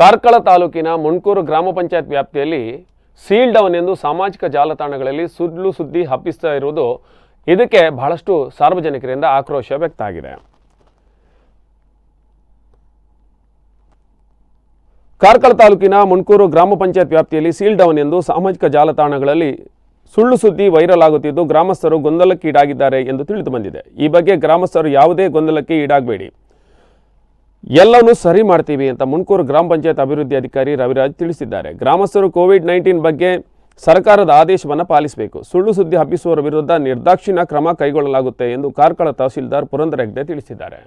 ಕಾರ್ಕಳ ತಾಲೂಕಿನ ಮುಣ್ಕೂರು ಗ್ರಾಮ ಪಂಚಾಯತ್ ವ್ಯಾಪ್ತಿಯಲ್ಲಿ ಸೀಲ್ ಡೌನ್ ಎಂದು ಸಾಮಾಜಿಕ ಜಾಲತಾಣಗಳಲ್ಲಿ ಸುಳ್ಳು ಸುದ್ದಿ ಹಬ್ಬಿಸ್ತಾ ಇರುವುದು ಇದಕ್ಕೆ ಬಹಳಷ್ಟು ಸಾರ್ವಜನಿಕರಿಂದ ಆಕ್ರೋಶ ವ್ಯಕ್ತ ಆಗಿದೆ. ಕಾರ್ಕಳ ತಾಲೂಕಿನ ಮುಣ್ಕೂರು ಗ್ರಾಮ ಪಂಚಾಯತ್ ವ್ಯಾಪ್ತಿಯಲ್ಲಿ ಸೀಲ್ ಡೌನ್ ಎಂದು ಸಾಮಾಜಿಕ ಜಾಲತಾಣಗಳಲ್ಲಿ ಸುಳ್ಳು ಸುದ್ದಿ ವೈರಲ್ ಆಗುತ್ತಿದ್ದು ಗ್ರಾಮಸ್ಥರು ಗೊಂದಲಕ್ಕೆ ಈಡಾಗಿದ್ದಾರೆ ಎಂದು ತಿಳಿದು ಬಂದಿದೆ. ಈ ಬಗ್ಗೆ ಗ್ರಾಮಸ್ಥರು ಯಾವುದೇ ಗೊಂದಲಕ್ಕೆ ಈಡಾಗಬೇಡಿ, ಎಲ್ಲವನ್ನೂ ಸರಿ ಮಾಡ್ತೀವಿ ಅಂತ ಮುಣ್ಕೂರು ಗ್ರಾಮ ಪಂಚಾಯತ್ ಅಭಿವೃದ್ಧಿ ಅಧಿಕಾರಿ ರವಿರಾಜ್ ತಿಳಿಸಿದ್ದಾರೆ. ಗ್ರಾಮಸ್ಥರು ಕೋವಿಡ್-19 ಬಗ್ಗೆ ಸರ್ಕಾರದ ಆದೇಶವನ್ನು ಪಾಲಿಸಬೇಕು. ಸುಳ್ಳು ಸುದ್ದಿ ಹಬ್ಬಿಸುವವರ ವಿರುದ್ಧ ನಿರ್ದಾಕ್ಷಿಣ್ಯ ಕ್ರಮ ಕೈಗೊಳ್ಳಲಾಗುತ್ತೆ ಎಂದು ಕಾರ್ಕಳ ತಹಸೀಲ್ದಾರ್ ಪುರಂದರ ಹೆಗ್ಡೆ ತಿಳಿಸಿದ್ದಾರೆ.